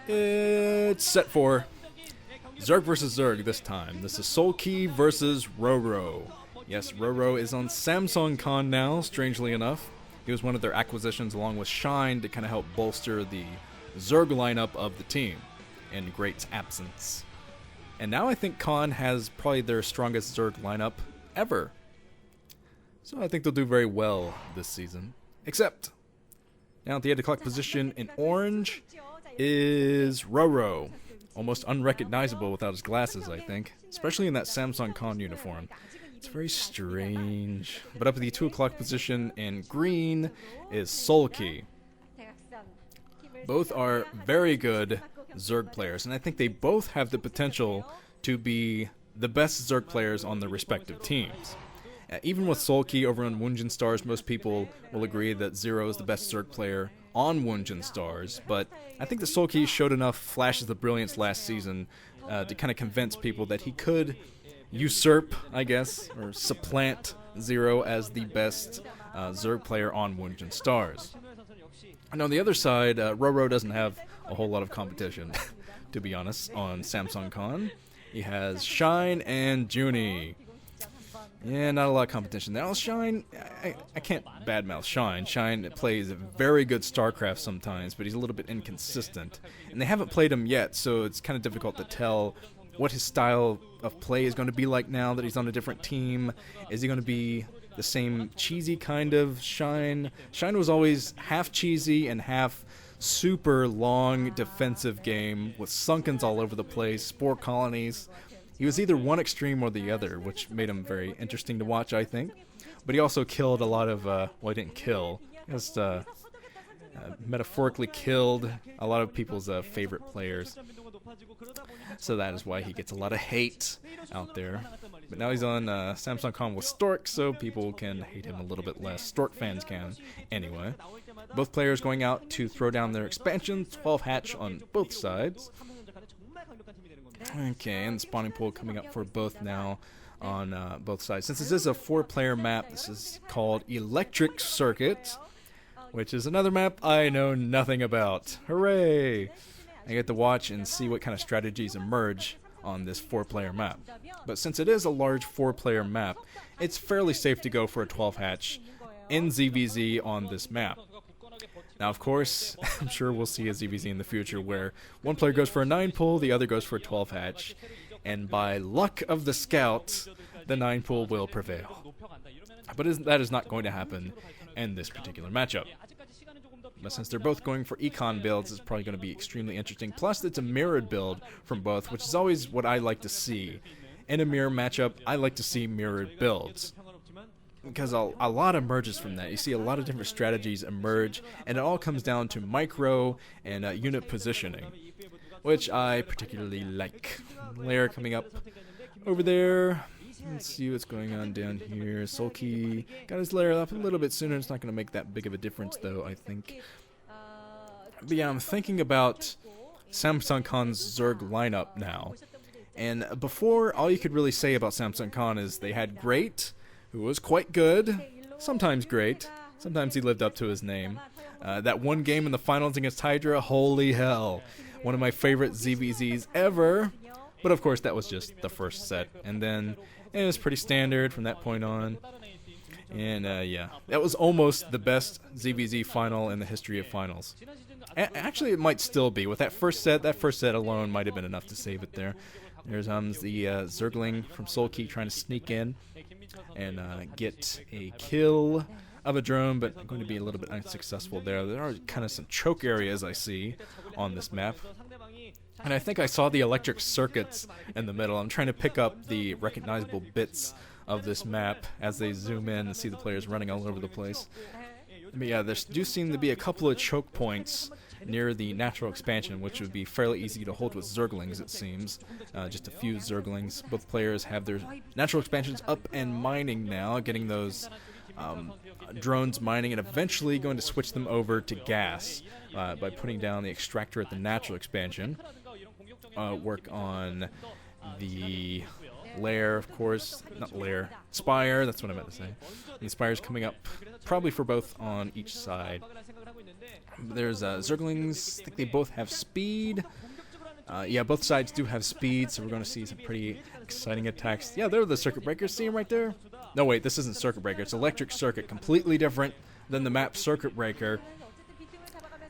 It's set for Zerg versus Zerg this time. This is SoulKey versus RorO. Yes, RorO is on Samsung Con now, strangely enough. He was one of their acquisitions along with Shine to kind of help bolster the Zerg lineup of the team in Great's absence. And now I think Con has probably their strongest Zerg lineup ever. So I think they'll do very well this season. Except, now at the 8 o'clock position in orange is RorO. Almost unrecognizable without his glasses, I think. Especially in that Samsung Con uniform. It's very strange. But up at the 2 o'clock position in green is SoulKey. Both are very good Zerg players, and I think they both have the potential to be the best Zerg players on their respective teams. Even with SoulKey over on Woongjin Stars, most people will agree that Zero is the best Zerg player on Woongjin Stars, but I think that SoulKey showed enough flashes of brilliance last season to kind of convince people that he could usurp, I guess, or supplant Zero as the best Zerg player on Woongjin Stars. And on the other side, RorO doesn't have a whole lot of competition, to be honest, on Samsung Con. He has Shine and Junie. Yeah, not a lot of competition. Now, Shine, I can't badmouth Shine. Shine plays very good StarCraft sometimes, but he's a little bit inconsistent. And they haven't played him yet, so it's kind of difficult to tell what his style of play is going to be like now that he's on a different team. Is he going to be the same cheesy kind of Shine? Shine was always half cheesy and half super long defensive game with sunkens all over the place, spore colonies. He was either one extreme or the other, which made him very interesting to watch, I think. But he also killed a lot of, well, he didn't kill. He just metaphorically killed a lot of people's favorite players. So that is why he gets a lot of hate out there. But now he's on Samsung Con with Stork, so people can hate him a little bit less. Stork fans can, anyway. Both players going out to throw down their expansion, 12 hatch on both sides. Okay, and the spawning pool coming up for both now on both sides. Since this is a 4-player map, this is called Electric Circuit, which is another map I know nothing about. Hooray! I get to watch and see what kind of strategies emerge on this 4-player map. But since it is a large 4-player map, it's fairly safe to go for a 12 hatch in ZVZ on this map. Now, of course, I'm sure we'll see a ZVZ in the future where one player goes for a 9 pull, the other goes for a 12 hatch, and by luck of the scout, the 9 pull will prevail. But that is not going to happen in this particular matchup. But since they're both going for econ builds, it's probably going to be extremely interesting. Plus, it's a mirrored build from both, which is always what I like to see. In a mirror matchup, I like to see mirrored builds. Because a lot emerges from that. You see a lot of different strategies emerge, and it all comes down to micro and unit positioning, which I particularly like. Layer coming up over there. Let's see what's going on down here. SoulKey got his layer up a little bit sooner. It's not going to make that big of a difference, though, I think. But yeah, I'm thinking about Samsung Con's Zerg lineup now. And before, all you could really say about Samsung Con is they had Great, who was quite good, sometimes great, sometimes he lived up to his name. That one game in the finals against Hydra, holy hell, one of my favorite ZVZs ever, but of course that was just the first set, and then it was pretty standard from that point on, and yeah, that was almost the best ZVZ final in the history of finals. Actually, it might still be. With that first set alone might have been enough to save it there. There's the Zergling from SoulKey trying to sneak in and get a kill of a drone, but going to be a little bit unsuccessful there. There are kind of some choke areas I see on this map. And I think I saw the electric circuits in the middle. I'm trying to pick up the recognizable bits of this map as they zoom in and see the players running all over the place. But yeah, there do seem to be a couple of choke points near the natural expansion, which would be fairly easy to hold with Zerglings, it seems. Just a few Zerglings. Both players have their natural expansions up and mining now, getting those drones mining, and eventually going to switch them over to gas by putting down the extractor at the natural expansion. Work on the lair, of course, not lair, spire, that's what I meant to say. The spire's coming up probably for both on each side. There's Zerglings. I think they both have speed. Yeah, both sides do have speed, so we're going to see some pretty exciting attacks. Yeah, they're the Circuit Breakers. See them right there? No, wait, this isn't Circuit Breaker. It's Electric Circuit. Completely different than the map Circuit Breaker.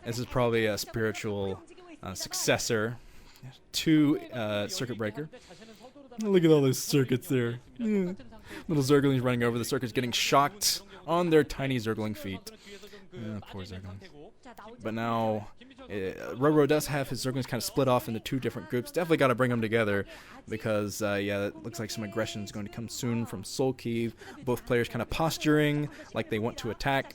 This is probably a spiritual successor to Circuit Breaker. Look at all those circuits there. Yeah. Little Zerglings running over. The circuits getting shocked on their tiny Zergling feet. Poor Zerglings. But now, RorO does have his Zerglings kind of split off into two different groups. Definitely got to bring them together because, yeah, it looks like some aggression is going to come soon from SoulKey. Both players kind of posturing like they want to attack.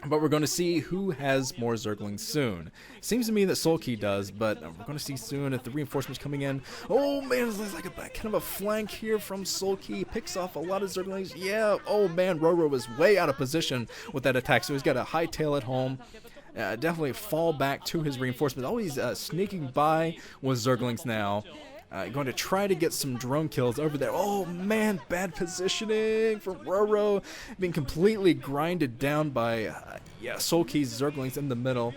But we're going to see who has more Zerglings soon. Seems to me that SoulKey does, but we're going to see soon if the reinforcements coming in. Oh man, it looks like a kind of a flank here from SoulKey. Picks off a lot of Zerglings. Yeah, oh man, RorO was way out of position with that attack, so he's got a hightail at home. Definitely fall back to his reinforcements. Always sneaking by with Zerglings now. Going to try to get some drone kills over there. Oh man, bad positioning from RorO, being completely grinded down by yeah, SoulKey's Zerglings in the middle.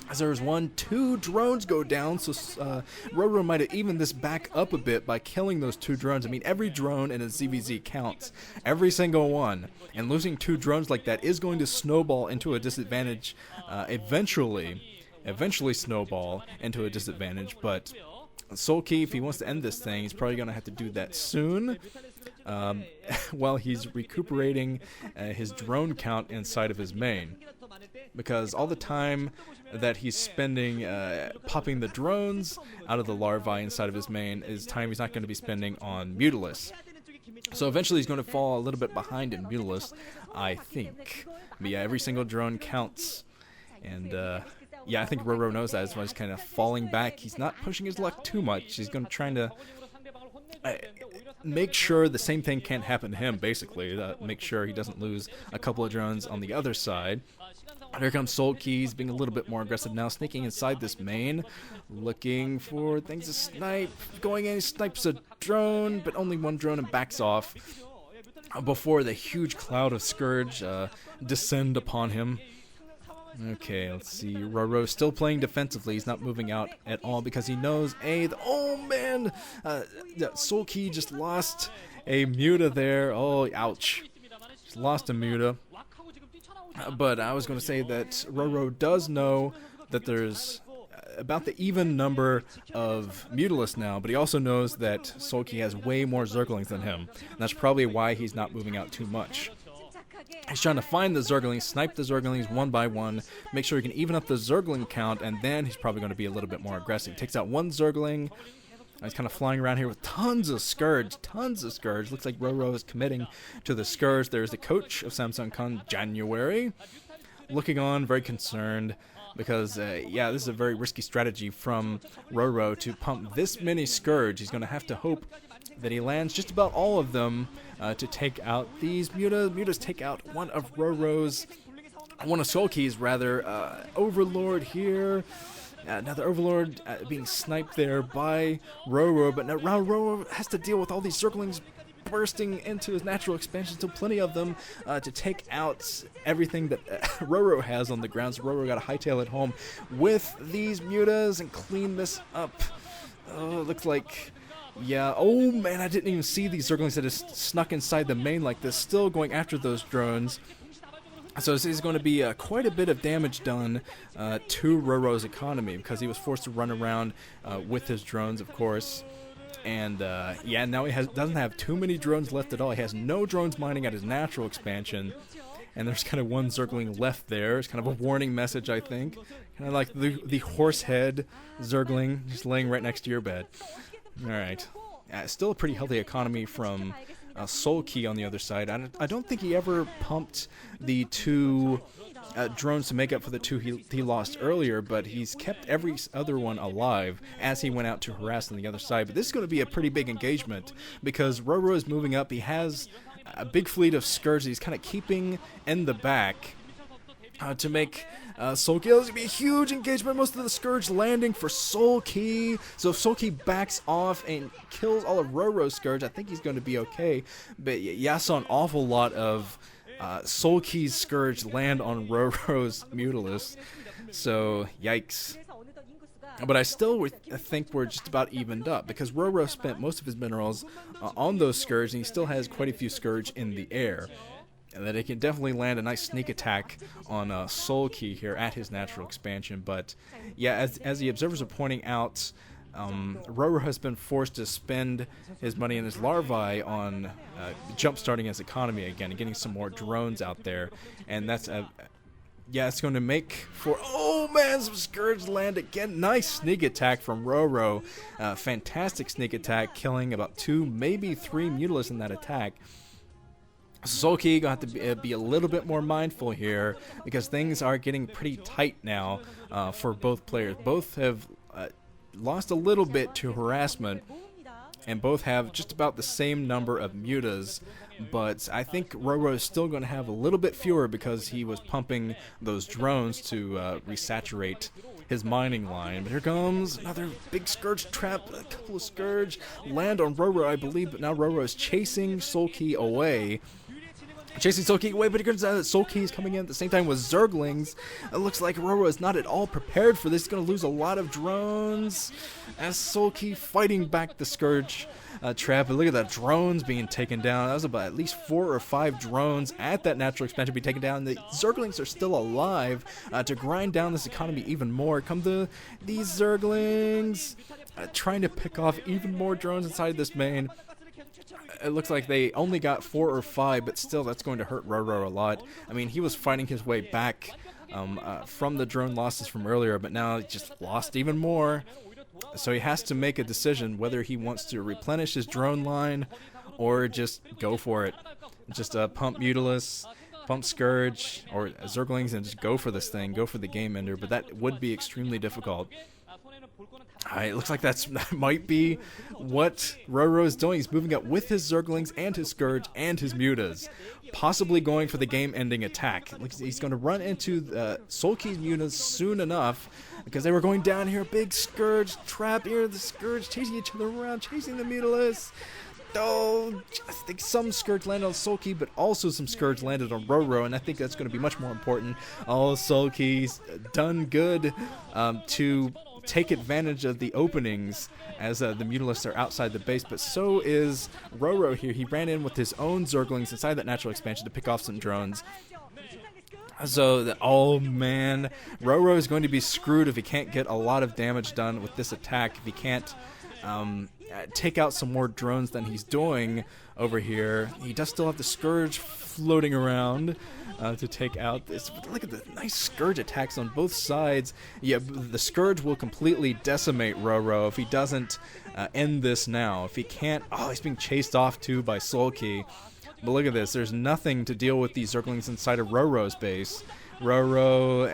As there's 2 drones go down, so RorO might have evened this back up a bit by killing those 2 drones. I mean, every drone in a ZVZ counts, every single one, and losing 2 drones like that is going to snowball into a disadvantage. Eventually snowball into a disadvantage, but SoulKey, if he wants to end this thing, he's probably going to have to do that soon while he's recuperating his drone count inside of his main. Because all the time that he's spending popping the drones out of the larvae inside of his main is time he's not going to be spending on Mutalisk. So eventually he's going to fall a little bit behind in Mutalisk, I think. But yeah, every single drone counts. And yeah, I think RorO knows that. That's why he's kind of falling back. He's not pushing his luck too much. He's going to try to make sure the same thing can't happen to him, basically. Make sure he doesn't lose a couple of drones on the other side. Here comes SoulKey, being a little bit more aggressive now, sneaking inside this main, looking for things to snipe. Going in, he snipes a drone, but only 1 drone and backs off before the huge cloud of Scourge descend upon him. Okay, let's see. RorO still playing defensively. He's not moving out at all because he knows, oh man, SoulKey just lost a Muta there. Oh, ouch. Just lost a Muta. But I was going to say that RorO does know that there's about the even number of Mutalisks now, but he also knows that SoulKey has way more Zerglings than him. And that's probably why he's not moving out too much. He's trying to find the Zerglings, snipe the Zerglings one by one, make sure he can even up the Zergling count, and then he's probably going to be a little bit more aggressive. He takes out 1 Zergling. He's kind of flying around here with tons of Scourge. Looks like RorO is committing to the Scourge. There's the coach of Samsung Con, January, looking on, very concerned, because, yeah, this is a very risky strategy from RorO to pump this many Scourge. He's going to have to hope that he lands just about all of them to take out these Mutas. Mutas take out one of SoulKey's rather, Overlord here. Another Overlord being sniped there by RorO, but now RorO has to deal with all these Zerglings bursting into his natural expansion, so plenty of them to take out everything that RorO has on the ground. So RorO got a hightail at home with these Mutas and clean this up. Oh, it looks like, yeah, oh man, I didn't even see these Zerglings that just snuck inside the main like this, still going after those drones. So this is going to be quite a bit of damage done to RorO's economy because he was forced to run around with his drones, of course. And yeah, now he doesn't have too many drones left at all. He has no drones mining at his natural expansion. And there's kind of 1 Zergling left there. It's kind of a warning message, I think. Kind of like the horse head Zergling just laying right next to your bed. Alright. Still a pretty healthy economy from SoulKey on the other side. I don't think he ever pumped the 2 drones to make up for the 2 he lost earlier, but he's kept every other one alive as he went out to harass on the other side. But this is going to be a pretty big engagement because RorO is moving up. He has a big fleet of Scourge he's kind of keeping in the back to make SoulKey. There's going to be a huge engagement. Most of the Scourge landing for SoulKey. So if SoulKey backs off and kills all of RorO's Scourge, I think he's going to be okay. But yeah, I saw an awful lot of SoulKey's Scourge land on RorO's Mutalisk. So, yikes. But I still think we're just about evened up, because RorO spent most of his minerals on those Scourge, and he still has quite a few Scourge in the air. And that it can definitely land a nice sneak attack on SoulKey here at his natural expansion. But yeah, as the observers are pointing out, RorO has been forced to spend his money and his larvae on jump-starting his economy again and getting some more drones out there. And that's yeah, it's going to make for... Oh, man, some Scourge land again. Nice sneak attack from RorO. Fantastic sneak attack, killing about 2, maybe 3 Mutalisks in that attack. SoulKey got to be a little bit more mindful here, because things are getting pretty tight now for both players. Both have lost a little bit to harassment, and both have just about the same number of mutas, but I think RorO is still going to have a little bit fewer because he was pumping those drones to resaturate his mining line. But here comes another big Scourge trap, a couple of Scourge land on RorO, I believe, but now RorO is chasing SoulKey away. Chasing SoulKey away, but it turns out that SoulKey is coming in at the same time with Zerglings. It looks like RorO is not at all prepared for this. He's going to lose a lot of drones as SoulKey fighting back the Scourge trap. But look at that, drones being taken down. That was about at least 4 or 5 drones at that natural expansion being taken down. The Zerglings are still alive to grind down this economy even more. Come to these Zerglings, trying to pick off even more drones inside this main. It looks like they only got 4 or 5, but still that's going to hurt RorO a lot. I mean, he was fighting his way back from the drone losses from earlier, but now he just lost even more. So he has to make a decision whether he wants to replenish his drone line or just go for it. Just pump Mutalisk, pump Scourge, or Zerglings, and just go for this thing, go for the game ender, but that would be extremely difficult. It looks like that might be what RorO is doing. He's moving up with his Zerglings and his Scourge and his Mutas, possibly going for the game-ending attack. He's going to run into SoulKey's Mutas soon enough, because they were going down here. Big Scourge trap here. The Scourge chasing each other around, chasing the Mutalisks. Oh, I think some Scourge landed on SoulKey, but also some Scourge landed on RorO, and I think that's going to be much more important. Oh, SoulKey's done good to take advantage of the openings as the Mutalisks are outside the base, but so is RorO here. He ran in with his own Zerglings inside that natural expansion to pick off some drones. So, oh man, RorO is going to be screwed if he can't get a lot of damage done with this attack, if he can't take out some more drones than he's doing over here. He does still have the Scourge floating around to take out this. Look at the nice Scourge attacks on both sides. Yeah, the Scourge will completely decimate RorO if he doesn't end this now. If he can't, oh, he's being chased off too by SoulKey. But look at this, there's nothing to deal with these Zerglings inside of RorO's base. RorO,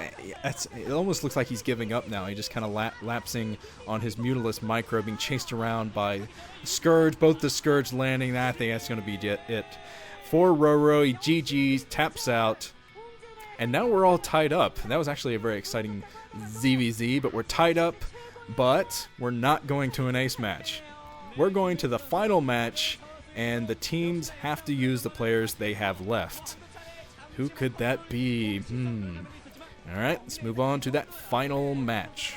it almost looks like he's giving up now. He just kind of lapsing on his Mutalisk micro, being chased around by Scourge. Both the Scourge landing. I think that's going to be it. For RorO, he GG's, taps out. And now we're all tied up. That was actually a very exciting ZVZ, but we're tied up. But we're not going to an ace match. We're going to the final match, and the teams have to use the players they have left. Who could that be? Alright, let's move on to that final match.